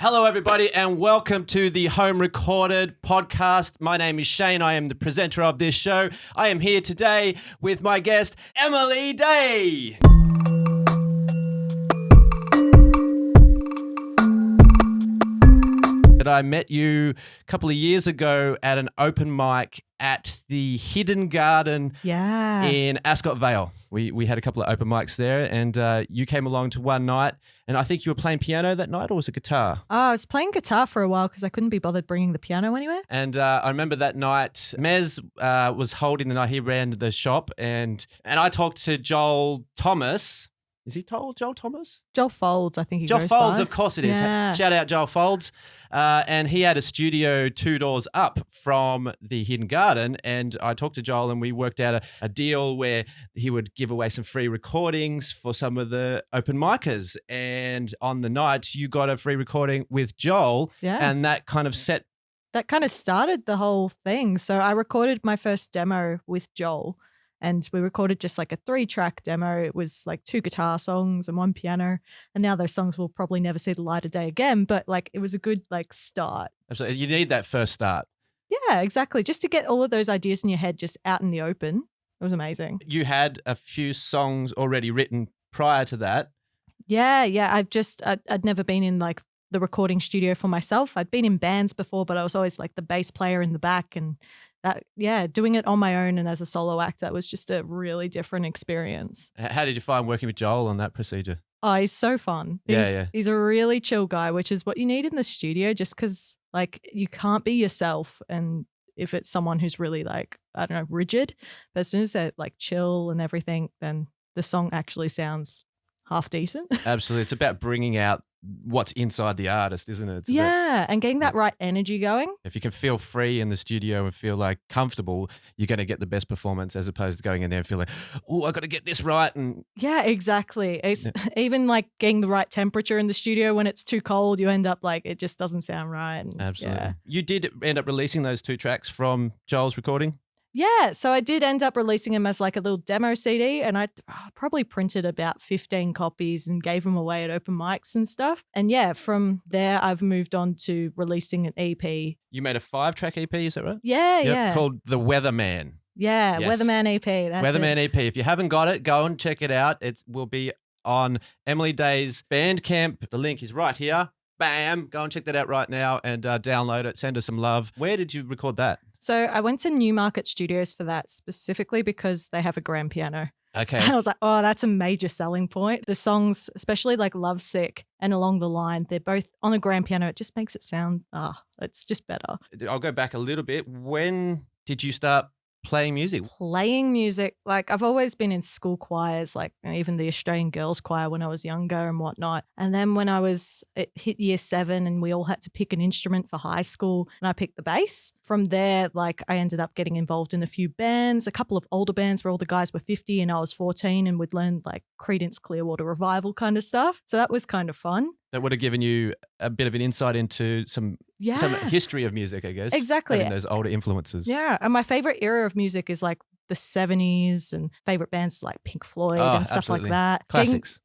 Hello, everybody, and welcome to the Home Recorded podcast. My name is Shane. I am the presenter of this show. I am here today with my guest, Emily Daye. I met you a couple of years ago at an open mic at the Hidden Garden in Ascot Vale. We had a couple of open mics there, and you came along to one night, and I think you were playing piano that night, or was it guitar? Oh, I was playing guitar for a while because I couldn't be bothered bringing the piano anywhere. And I remember that night, Mez was holding the night. He ran the shop, and I talked to Joel Thomas. Is he told Joel Thomas? Joel Folds, I think he Joel goes Folds, by. of course it is. Yeah. Shout out Joel Folds. And he had a studio 2 doors up from the Hidden Garden. And I talked to Joel and we worked out a deal where he would give away some free recordings for some of the open micers. And on the night, you got a free recording with Joel. Yeah. And that kind of started the whole thing. So I recorded my first demo with Joel. And we recorded just like a 3-track demo. It was like 2 guitar songs and 1 piano. And now those songs will probably never see the light of day again. But like it was a good like start. Absolutely. You need that first start. Yeah, exactly. Just to get all of those ideas in your head just out in the open. It was amazing. You had a few songs already written prior to that. Yeah. I'd never been in like the recording studio for myself. I'd been in bands before, but I was always like the bass player in the back and doing it on my own and as a solo act, that was just a really different experience. How did you find working with Joel on that procedure? Oh, he's so fun. He's a really chill guy, which is what you need in the studio just because like you can't be yourself. And if it's someone who's really like, I don't know, rigid, but as soon as they're like chill and everything, then the song actually sounds half decent. Absolutely. It's about bringing out what's inside the artist, isn't it? And getting that right energy going. If you can feel free in the studio and feel like comfortable, you're going to get the best performance as opposed to going in there and feeling, oh, I got to get this right. And yeah, exactly. It's even like getting the right temperature in the studio. When it's too cold, you end up like it just doesn't sound right. And, absolutely. Yeah. You did end up releasing those 2 tracks from Joel's recording? Yeah, so I did end up releasing them as like a little demo CD, and I probably printed about 15 copies and gave them away at open mics and stuff. And yeah, from there, I've moved on to releasing an EP. You made a 5-track EP, is that right? Yeah, yeah. Called The Weatherman. Yeah, Yes. Weatherman EP. That's Weatherman it. EP. If you haven't got it, go and check it out. It will be on Emily Daye's Bandcamp. The link is right here. Bam! Go and check that out right now and download it. Send us some love. Where did you record that? So I went to Newmarket Studios for that specifically because they have a grand piano. Okay. And I was like, oh, that's a major selling point. The songs, especially like Lovesick and Along the Line, they're both on a grand piano. It just makes it sound, it's just better. I'll go back a little bit. When did you start playing music? Playing music, like I've always been in school choirs, like even the Australian Girls Choir when I was younger and whatnot. And then when it hit year 7 and we all had to pick an instrument for high school, and I picked the bass. From there, like I ended up getting involved in a few bands, a couple of older bands where all the guys were 50 and I was 14, and we'd learn like Creedence Clearwater Revival kind of stuff. So that was kind of fun. That would have given you a bit of an insight into some history of music, I guess. Exactly. Having those older influences. Yeah. And my favorite era of music is like the 70s, and favorite bands like Pink Floyd and stuff absolutely. like that. Classics.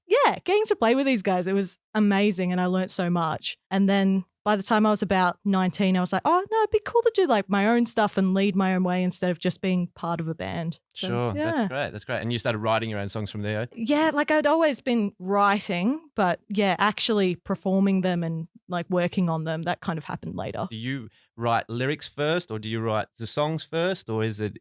Getting to play with these guys, it was amazing and I learned so much. And then by the time I was about 19, I was like, oh, no, it'd be cool to do like my own stuff and lead my own way instead of just being part of a band. So, Sure. yeah. That's great. And you started writing your own songs from there? Yeah, like I'd always been writing, but yeah, actually performing them and like working on them, that kind of happened later. Do you write lyrics first, or do you write the songs first, or is it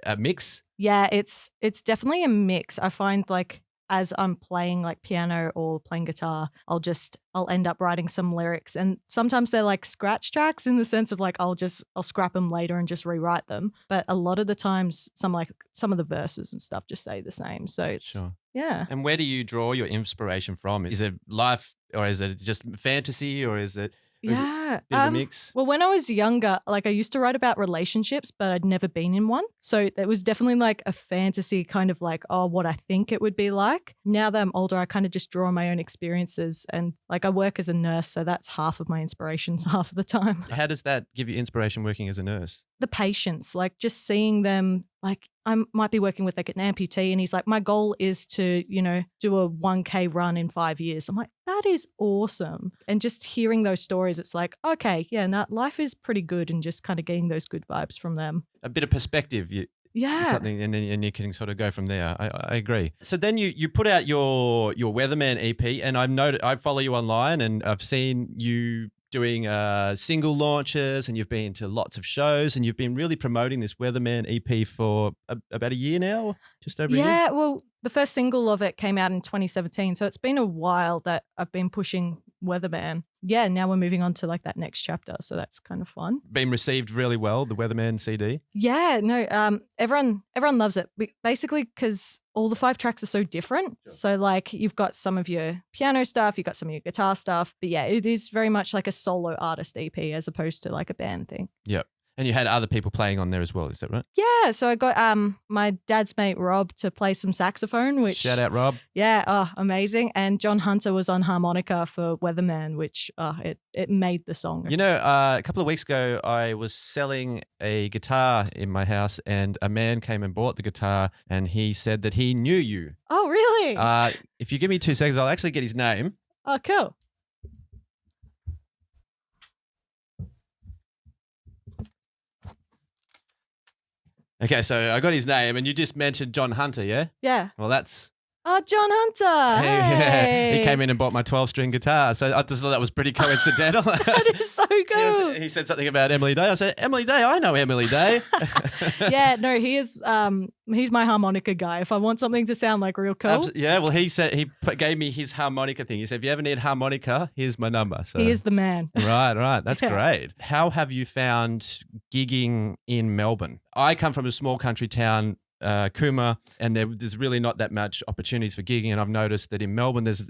a mix? Yeah, it's definitely a mix. I find like as I'm playing like piano or playing guitar, I'll end up writing some lyrics, and sometimes they're like scratch tracks in the sense of like I'll scrap them later and just rewrite them. But a lot of the times some of the verses and stuff just stay the same. So it's, Sure. Yeah. And where do you draw your inspiration from? Is it life, or is it just fantasy, or is it Yeah. bit of a mix? Well, when I was younger, like I used to write about relationships, but I'd never been in one. So it was definitely like a fantasy kind of like, what I think it would be like. Now that I'm older, I kind of just draw on my own experiences, and like I work as a nurse. So that's half of my inspirations half of the time. How does that give you inspiration working as a nurse? The patients, like just seeing them like I might be working with like an amputee and he's like, my goal is to, do a 1K run in 5 years. I'm like, that is awesome. And just hearing those stories, it's like, okay, yeah, no, life is pretty good, and just kind of getting those good vibes from them. A bit of perspective. Yeah. Something, and then you can sort of go from there. I agree. So then you put out your Weatherman EP, and I follow you online, and I've seen you doing single launches, and you've been to lots of shows, and you've been really promoting this Weatherman EP for about a year now, just over a year. Yeah, well, the first single of it came out in 2017, so it's been a while that I've been pushing Weatherman. Yeah, now we're moving on to like that next chapter, so that's kind of fun. Been received really well, the Weatherman CD. Yeah, no, everyone loves it, basically because all the 5 tracks are so different. Sure. So like you've got some of your piano stuff, you've got some of your guitar stuff, but yeah, it is very much like a solo artist EP as opposed to like a band thing. Yep. And you had other people playing on there as well, is that right? Yeah, so I got my dad's mate Rob to play some saxophone, which shout out Rob. Yeah, amazing. And John Hunter was on harmonica for Weatherman, which it made the song. A couple of weeks ago, I was selling a guitar in my house, and a man came and bought the guitar, and he said that he knew you. Oh, really? If you give me 2 seconds, I'll actually get his name. Oh, cool. Okay, so I got his name, and you just mentioned John Hunter, yeah? Yeah. Well, that's... Oh, John Hunter. Hey. He came in and bought my 12-string guitar, so I just thought that was pretty coincidental. That is so cool. He said something about Emily Daye. I said, Emily Daye, I know Emily Daye. Yeah, no, he is... he's my harmonica guy. If I want something to sound like real cool. Yeah, well, he said he gave me his harmonica thing. He said, if you ever need harmonica, here's my number. So he is the man. Right. That's great. How have you found gigging in Melbourne? I come from a small country town, Cooma, and there's really not that much opportunities for gigging, and I've noticed that in Melbourne there's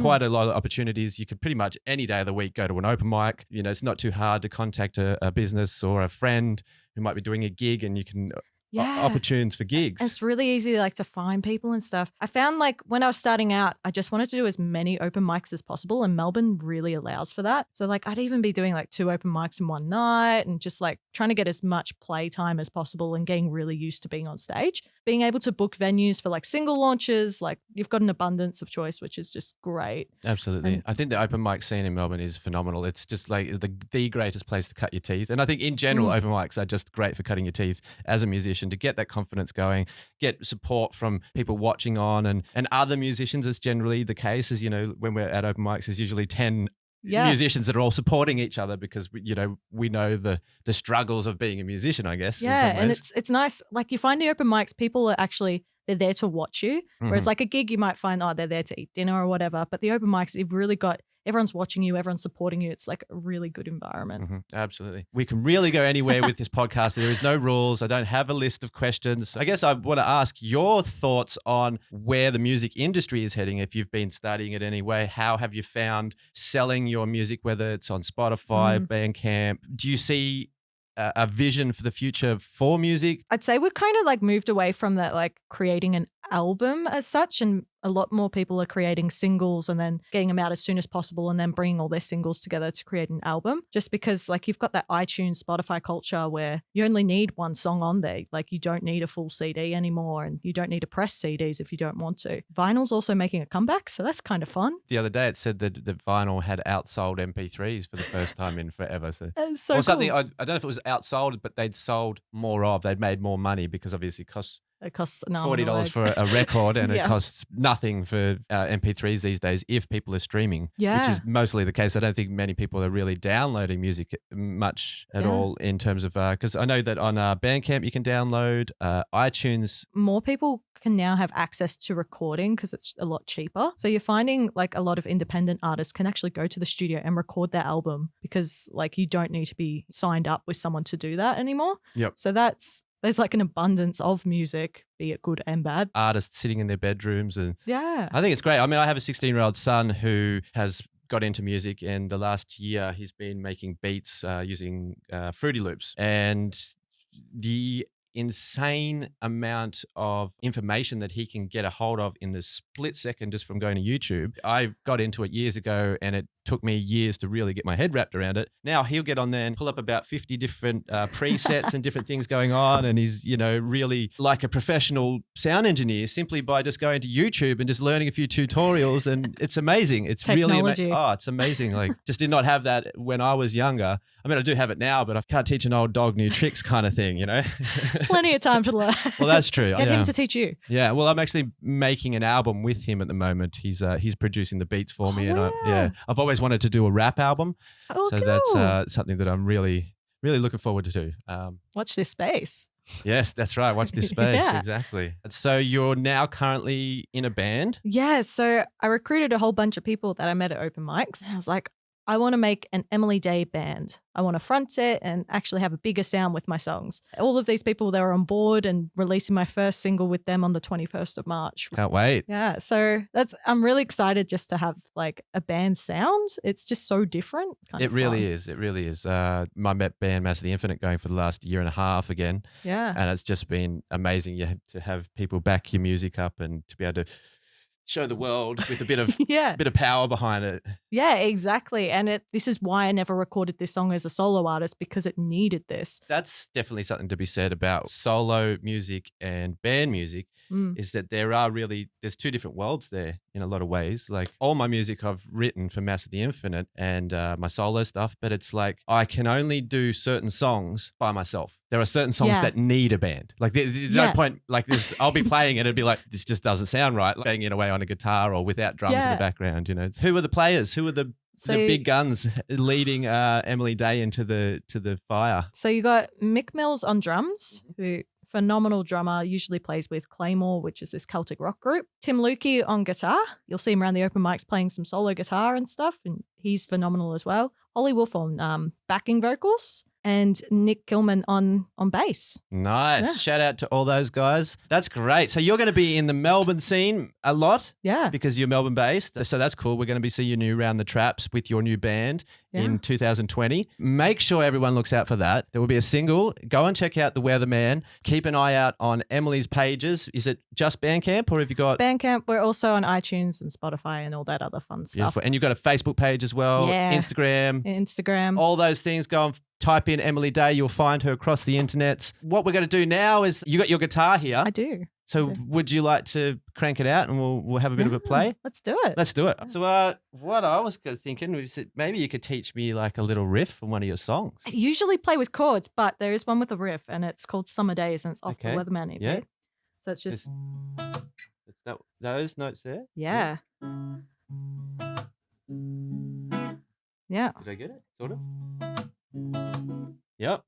quite a lot of opportunities. You could pretty much any day of the week go to an open mic. It's not too hard to contact a business or a friend who might be doing a gig, and you can opportunities for gigs. And it's really easy to find people and stuff. I found like when I was starting out, I just wanted to do as many open mics as possible, and Melbourne really allows for that. So like I'd even be doing like 2 open mics in one night, and just like trying to get as much play time as possible and getting really used to being on stage. Being able to book venues for like single launches, like you've got an abundance of choice, which is just great. Absolutely. I think the open mic scene in Melbourne is phenomenal. It's just like the greatest place to cut your teeth. And I think in general, open mics are just great for cutting your teeth as a musician, to get that confidence going, get support from people watching on and other musicians. It's generally the case, as when we're at open mics, there's usually 10 musicians that are all supporting each other, because we know the struggles of being a musician, I guess. Yeah, and it's nice. Like you find the open mics, people are actually, they're there to watch you. Whereas like a gig, you might find, they're there to eat dinner or whatever. But the open mics, you've really got, everyone's watching you, everyone's supporting you. It's like a really good environment. Absolutely. We can really go anywhere with this podcast. There is no rules. I don't have a list of questions. I guess I want to ask your thoughts on where the music industry is heading. If you've been studying it anyway, how have you found selling your music, whether it's on Spotify, Bandcamp? Do you see a vision for the future for music? I'd say we've kind of like moved away from that, like creating an album as such, and a lot more people are creating singles and then getting them out as soon as possible, and then bringing all their singles together to create an album. Just because like you've got that iTunes, Spotify culture where you only need one song on there. Like you don't need a full CD anymore, and you don't need to press CDs if you don't want to. Vinyl's also making a comeback, so that's kind of fun. The other day it said that the vinyl had outsold MP3s for the first time in forever. So, so or cool. something, I don't know if it was outsold, but they'd sold more of. They'd made more money, because obviously it costs $40 for a record, and it costs nothing for MP3s these days if people are streaming, which is mostly the case. I don't think many people are really downloading music much at all, in terms of, because I know that on Bandcamp you can download, iTunes. More people can now have access to recording because it's a lot cheaper. So you're finding like a lot of independent artists can actually go to the studio and record their album, because like you don't need to be signed up with someone to do that anymore. Yep. So there's like an abundance of music, be it good and bad. Artists sitting in their bedrooms. And yeah, I think it's great. I mean, I have a 16-year-old son who has got into music, and the last year he's been making beats using Fruity Loops. And the insane amount of information that he can get a hold of in the split second just from going to YouTube. I got into it years ago and it took me years to really get my head wrapped around it. Now he'll get on there and pull up about 50 different presets and different things going on. And he's, really like a professional sound engineer simply by just going to YouTube and just learning a few tutorials. And it's amazing. It's Technology. really, it's amazing. Like just did not have that when I was younger. I mean, I do have it now, but I can't teach an old dog new tricks kind of thing, Plenty of time to learn. Well, that's true. Get him to teach you. Yeah. Well, I'm actually making an album with him at the moment. He's producing the beats for me. I've always wanted to do a rap album. Oh, so cool. That's something that I'm really, really looking forward to do. Watch this space. Yes, that's right. Watch this space. Yeah. Exactly. So you're now currently in a band? Yeah. So I recruited a whole bunch of people that I met at open mics. I was like, I want to make an Emily Daye band. I want to front it and actually have a bigger sound with my songs. All of these people, they were on board and releasing my first single with them on the 21st of March. Can't wait. Yeah. So I'm really excited just to have like a band sound. It's just so different. It really is. It really is. My band, Mass of the Infinite, going for the last year and a half again. Yeah. And it's just been amazing to have people back your music up and to be able to show the world with a bit of bit of power behind it. Yeah, exactly. And this is why I never recorded this song as a solo artist, because it needed this. That's definitely something to be said about solo music and band music, is that there's two different worlds there in a lot of ways. Like all my music I've written for Mass of the Infinite and my solo stuff, but it's like I can only do certain songs by myself. There are certain songs that need a band. Like there's no point like this. I'll be playing and it'd be like, this just doesn't sound right. Like banging away on a guitar or without drums in the background, Who are the players? Who are the big guns leading Emily Daye into the fire? So you got Mick Mills on drums, who phenomenal drummer, usually plays with Claymore, which is this Celtic rock group. Tim Lukey on guitar. You'll see him around the open mics playing some solo guitar and stuff, and he's phenomenal as well. Ollie Wolf on backing vocals. And Nick Gilman on bass. Nice. Yeah. Shout out to all those guys. That's great. So you're going to be in the Melbourne scene a lot. Yeah. Because you're Melbourne based. So that's cool. We're going to be seeing you around the traps with your new band in 2020. Make sure everyone looks out for that. There will be a single. Go and check out the Weatherman. Keep an eye out on Emily's pages. Is it just Bandcamp or have you got... Bandcamp. We're also on iTunes and Spotify and all that other fun stuff. Beautiful. And you've got a Facebook page as well. Yeah. Instagram. All those things. Go and type in Emily Daye. You'll find her across the internet. What we're going to do now is you got your guitar here. I do. So would you like to crank it out and we'll have a bit of a play? Let's do it. Let's do it. So what I was thinking was that maybe you could teach me like a little riff from one of your songs. I usually play with chords, but there is one with a riff and it's called Summer Days and it's off the Weatherman EP. Yeah. So it's just... It's those notes there? Yeah. Yeah. Did I get it? Sort of? Yep.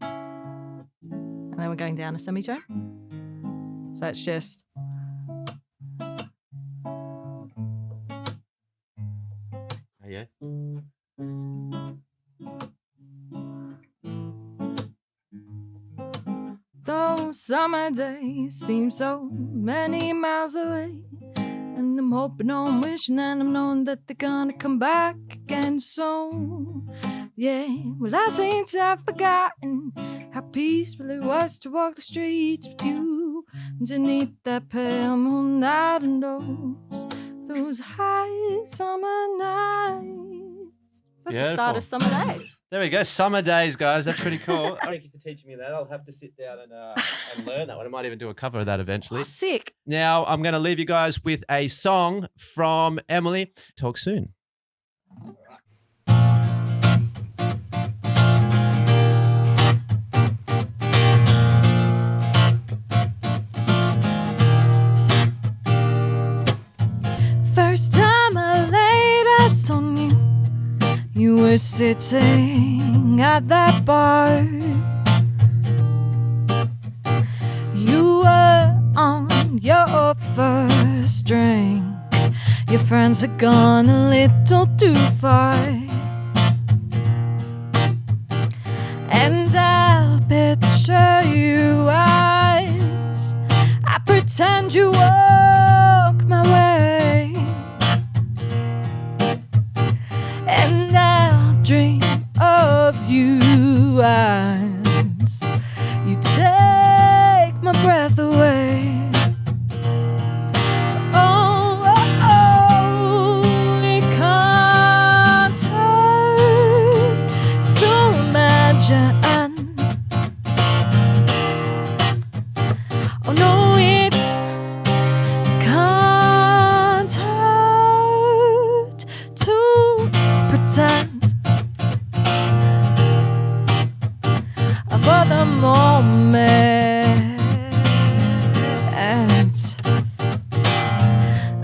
And then we're going down a semitone. So it's just... Oh, yeah. Those summer days seem so many miles away, and I'm hoping, I'm wishing, and I'm knowing that they're gonna come back again soon. Yeah, well, I seem to have forgotten how peaceful it was to walk the streets with you underneath that pale moonlight and those high summer nights. That's the start of Summer Days. There we go. Summer Days, guys. That's pretty cool. Thank you for teaching me that. I'll have to sit down and learn that one. I might even do a cover of that eventually. Oh, sick. Now, I'm going to leave you guys with a song from Emily. Talk soon. First time I laid eyes on you, you were sitting at that bar. You were on your first drink. Your friends had gone a little too far. And I'll picture you eyes. I pretend you walk my way. And I'll dream of you. pretend for the moment.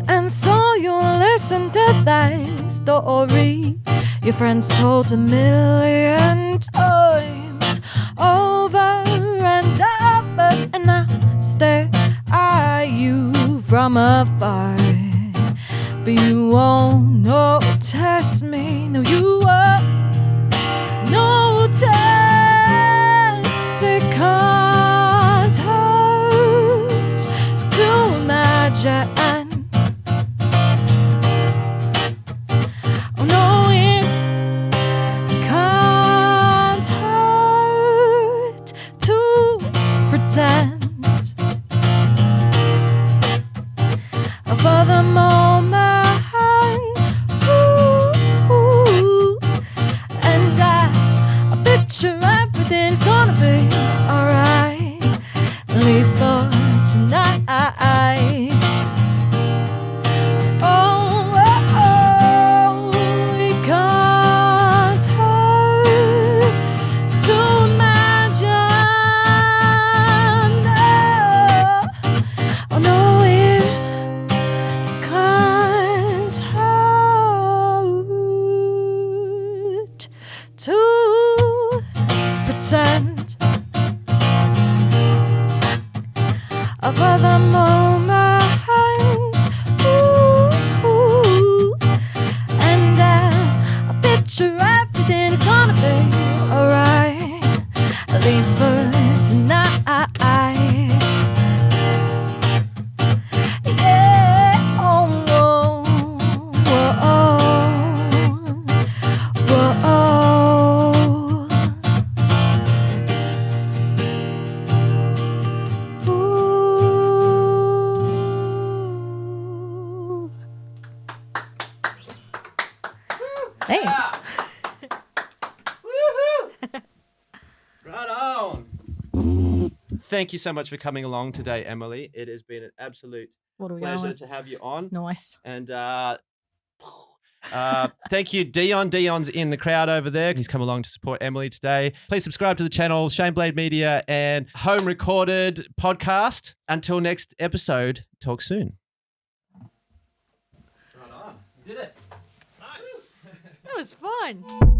And so you listen to that story your friends told a million times over and over, and I stare at you from afar, but you won't notice me. No, you won't notice. It can't hurt to imagine. Oh no, it can't hurt to pretend for the moment. Ooh, and I picture everything's gonna be alright, at least for tonight. It can't hurt to imagine. Oh no, it can't hurt to pretend for the moment. Ooh, and I picture everything is gonna be alright, at least for tonight. Yeah, oh, oh, oh, oh, ooh. Thanks. Right on. Thank you so much for coming along today, Emily. It has been an absolute What are we pleasure going? to have you on. Nice. And thank you, Dion. Dion's in the crowd over there. He's come along to support Emily today. Please subscribe to the channel, Shane Blade Media and home recorded podcast. Until next episode, talk soon. Right on. You did it. Nice. That was fun.